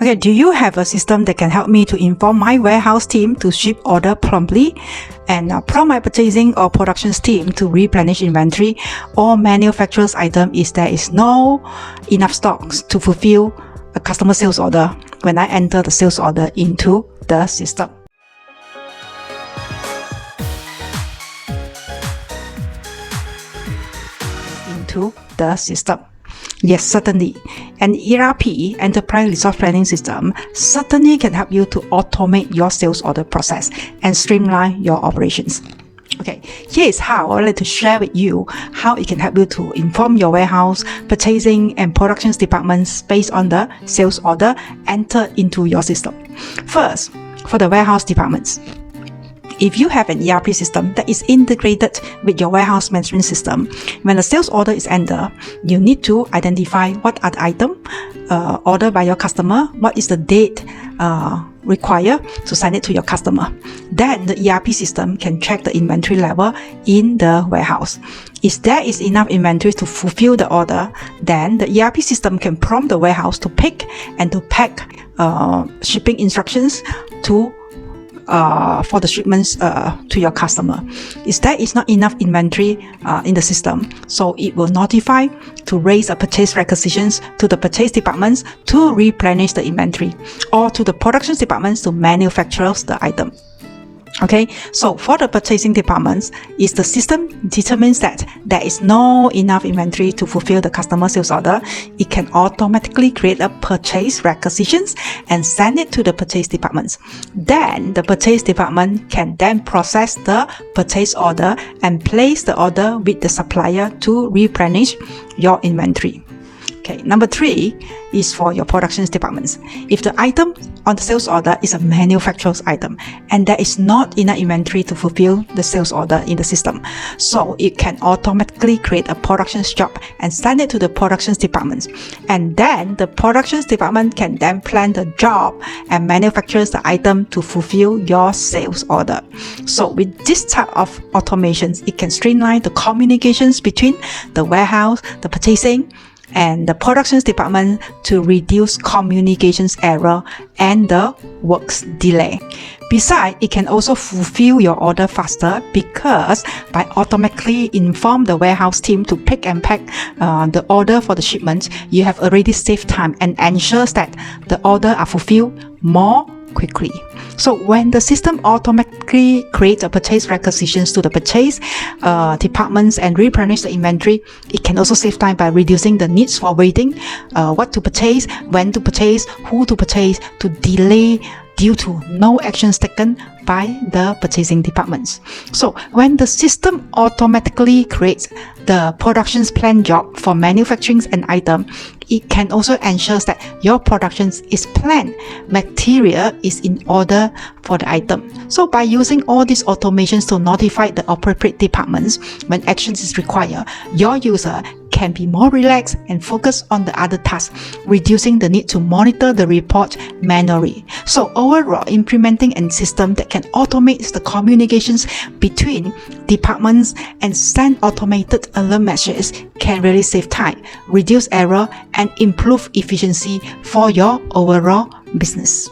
Okay, do you have a system that can help me to inform my warehouse team to ship order promptly and prompt my purchasing or productions team to replenish inventory or manufacturer's item if there is no enough stocks to fulfill a customer sales order when I enter the sales order into the system? Yes, certainly. An ERP, Enterprise Resource Planning System, certainly can help you to automate your sales order process and streamline your operations. Okay, here is how I would like to share with you how it can help you to inform your warehouse, purchasing, and productions departments based on the sales order entered into your system. First, for the warehouse departments. If you have an ERP system that is integrated with your warehouse management system, when a sales order is entered, you need to identify what are the items ordered by your customer, what is the date required to send it to your customer. Then the ERP system can check the inventory level in the warehouse. If there is enough inventory to fulfill the order, then the ERP system can prompt the warehouse to pick and to pack shipping instructions for the shipments to your customer. If there is not enough inventory in the system, so it will notify to raise a purchase requisitions to the purchase departments to replenish the inventory, or to the production departments to manufacture the item. Okay, so for the purchasing departments, is the system determines that there is no enough inventory to fulfill the customer sales order, it can automatically create a purchase requisitions and send it to the purchase departments. Then the purchase department can then process the purchase order and place the order with the supplier to replenish your inventory. Okay, number 3 is for your productions departments. If the item on the sales order is a manufacturer's item and there is not enough inventory to fulfill the sales order in the system, so it can automatically create a productions job and send it to the productions departments. And then the productions department can then plan the job and manufactures the item to fulfill your sales order. So with this type of automations, it can streamline the communications between the warehouse, the purchasing, and the productions department to reduce communications error and the works delay. Besides, it can also fulfill your order faster because by automatically inform the warehouse team to pick and pack the order for the shipment, you have already saved time and ensures that the order are fulfilled more quickly. So when the system automatically creates a purchase requisitions to the purchase departments and replenish the inventory, it can also save time by reducing the needs for waiting, what to purchase, when to purchase, who to purchase, to delay due to no actions taken by the purchasing departments. So when the system automatically creates the productions plan job for manufacturing an item, it can also ensure that your productions is planned, material is in order for the item. So by using all these automations to notify the appropriate departments when actions is required, your user can be more relaxed and focus on the other tasks, reducing the need to monitor the report manually. So overall, implementing a system that can automate the communications between departments and send automated alert messages can really save time, reduce error, and improve efficiency for your overall business.